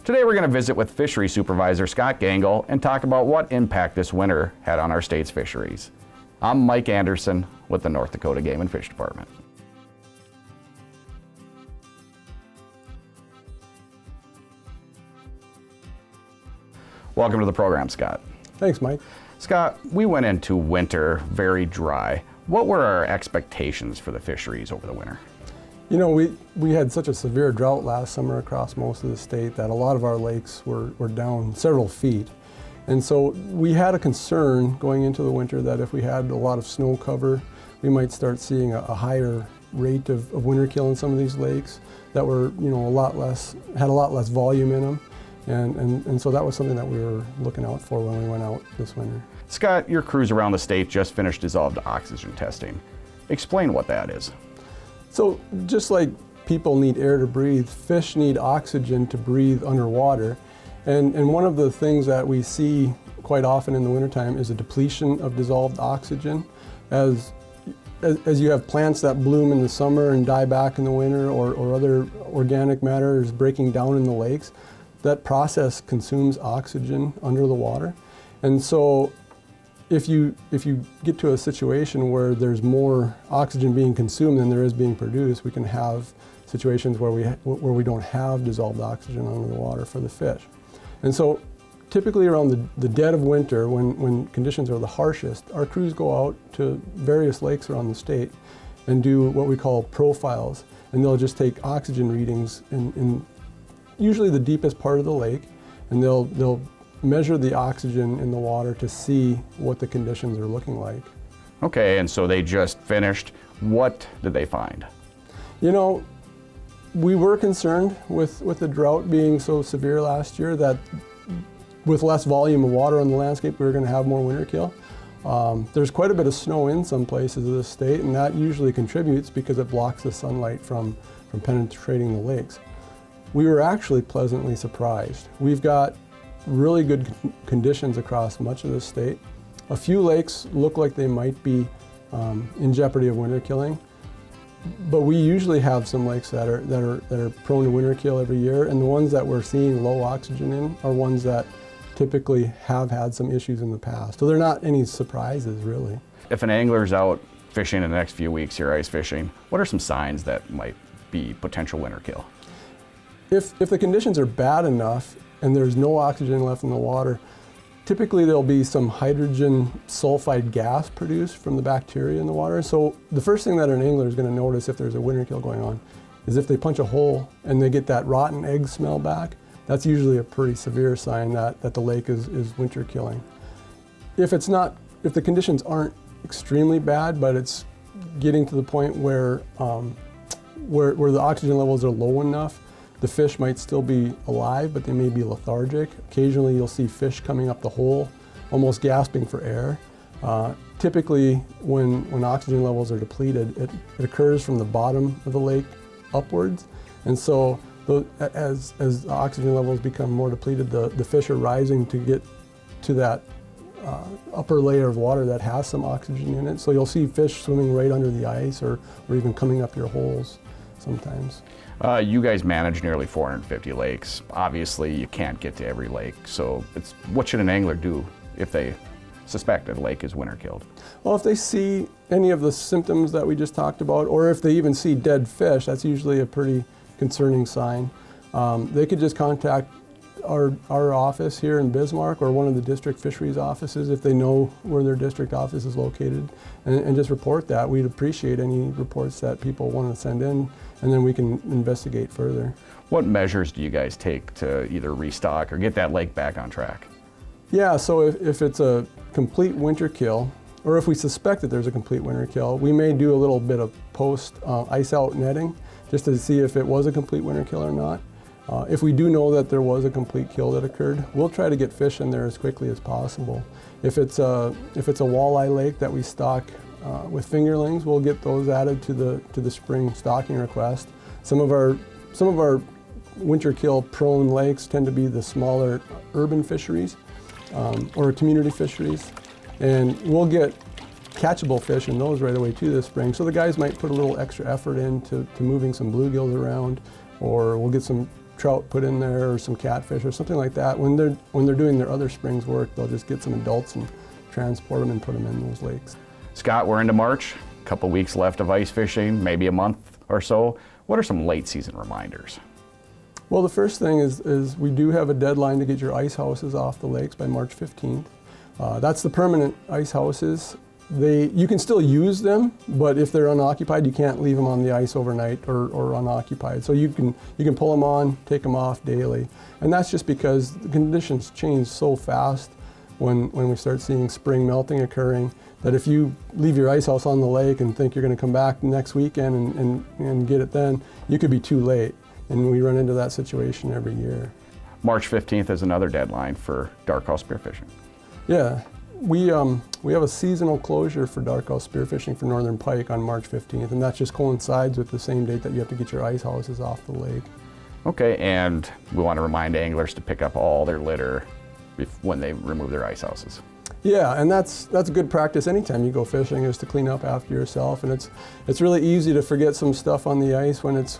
Today we're going to visit with Fishery Supervisor Scott Gangle and talk about what impact this winter had on our state's fisheries. I'm Mike Anderson with the North Dakota Game and Fish Department. Welcome to the program, Scott. Thanks, Mike. Scott, we went into winter very dry. What were our expectations for the fisheries over the winter? You know, we had such a severe drought last summer across most of the state that a lot of our lakes were down several feet. And so we had a concern going into the winter that if we had a lot of snow cover, we might start seeing a higher rate of winter kill in some of these lakes that were, you know, had a lot less volume in them. And so that was something that we were looking out for when we went out this winter. Scott, your crews around the state just finished dissolved oxygen testing. Explain what that is. So just like people need air to breathe, fish need oxygen to breathe underwater. And one of the things that we see quite often in the wintertime is a depletion of dissolved oxygen. As you have plants that bloom in the summer and die back in the winter, or other organic matter is breaking down in the lakes, that process consumes oxygen under the water. And so if you get to a situation where there's more oxygen being consumed than there is being produced, we can have situations where we don't have dissolved oxygen under the water for the fish. And so typically around the dead of winter, when conditions are the harshest, our crews go out to various lakes around the state and do what we call profiles. And they'll just take oxygen readings in usually the deepest part of the lake, and they'll measure the oxygen in the water to see what the conditions are looking like. Okay, and so they just finished. What did they find? You know, we were concerned with the drought being so severe last year that with less volume of water on the landscape, we were going to have more winter kill. There's quite a bit of snow in some places of the state, and that usually contributes because it blocks the sunlight from penetrating the lakes. We were actually pleasantly surprised. We've got really good conditions across much of the state. A few lakes look like they might be in jeopardy of winter killing, but we usually have some lakes that are prone to winter kill every year, and the ones that we're seeing low oxygen in are ones that typically have had some issues in the past. So they're not any surprises, really. If an angler's out fishing in the next few weeks here, ice fishing, what are some signs that might be potential winter kill? If the conditions are bad enough and there's no oxygen left in the water, typically there'll be some hydrogen sulfide gas produced from the bacteria in the water. So the first thing that an angler is going to notice if there's a winter kill going on is if they punch a hole and they get that rotten egg smell back. That's usually a pretty severe sign that the lake is winter killing. If the conditions aren't extremely bad, but it's getting to the point where the oxygen levels are low enough, the fish might still be alive, but they may be lethargic. Occasionally you'll see fish coming up the hole, almost gasping for air. Typically, when oxygen levels are depleted, it occurs from the bottom of the lake upwards. And so as the oxygen levels become more depleted, the fish are rising to get to that upper layer of water that has some oxygen in it. So you'll see fish swimming right under the ice or even coming up your holes sometimes. You guys manage nearly 450 lakes. Obviously, you can't get to every lake. So what should an angler do if they suspect a lake is winter killed? Well, if they see any of the symptoms that we just talked about, or if they even see dead fish, that's usually a pretty concerning sign. They could just contact our office here in Bismarck or one of the district fisheries offices if they know where their district office is located, and just report that. We'd appreciate any reports that people want to send in, and then we can investigate further. What measures do you guys take to either restock or get that lake back on track? Yeah, so if it's a complete winter kill, or if we suspect that there's a complete winter kill, we may do a little bit of post ice out netting just to see if it was a complete winter kill or not. If we do know that there was a complete kill that occurred, we'll try to get fish in there as quickly as possible. If it's a walleye lake that we stock with fingerlings, we'll get those added to the spring stocking request. Some of our winter kill prone lakes tend to be the smaller urban fisheries or community fisheries, and we'll get catchable fish in those right away too this spring. So the guys might put a little extra effort into moving some bluegills around, or we'll get some trout put in there or some catfish or something like that. When they're doing their other springs work, they'll just get some adults and transport them and put them in those lakes. Scott, we're into March, a couple weeks left of ice fishing, maybe a month or so. What are some late season reminders? Well, the first thing is we do have a deadline to get your ice houses off the lakes by March 15th. That's the permanent ice houses. You can still use them, but if they're unoccupied, you can't leave them on the ice overnight or unoccupied. So you can pull them on, take them off daily. And that's just because the conditions change so fast when we start seeing spring melting occurring, that if you leave your ice house on the lake and think you're going to come back next weekend and get it then, you could be too late. And we run into that situation every year. March 15th is another deadline for darkhouse spearfishing. Yeah, we have a seasonal closure for darkhouse spearfishing for northern pike on March 15th, and that just coincides with the same date that you have to get your ice houses off the lake. Okay, and we want to remind anglers to pick up all their litter when they remove their ice houses. Yeah, and that's good practice anytime you go fishing, is to clean up after yourself. And it's really easy to forget some stuff on the ice when it's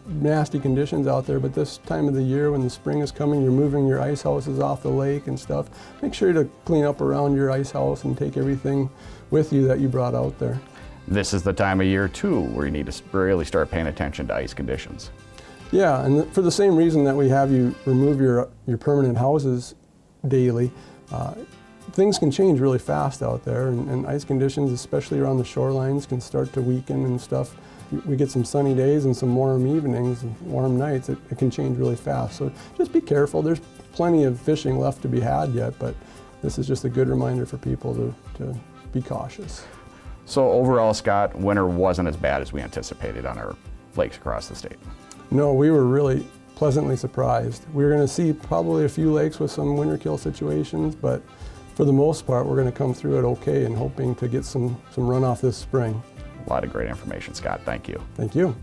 nasty conditions out there, but this time of the year when the spring is coming, you're moving your ice houses off the lake and stuff. Make sure to clean up around your ice house and take everything with you that you brought out there. This is the time of year too where you need to really start paying attention to ice conditions. Yeah, and for the same reason that we have you remove your permanent houses daily, things can change really fast out there, and ice conditions, especially around the shorelines, can start to weaken and stuff. We get some sunny days and some warm evenings and warm nights. It can change really fast. So just be careful. There's plenty of fishing left to be had yet, but this is just a good reminder for people to be cautious. So overall, Scott, winter wasn't as bad as we anticipated on our lakes across the state. No, we were really pleasantly surprised. We were going to see probably a few lakes with some winter kill situations, but for the most part, we're going to come through it okay and hoping to get some runoff this spring. A lot of great information, Scott. Thank you. Thank you.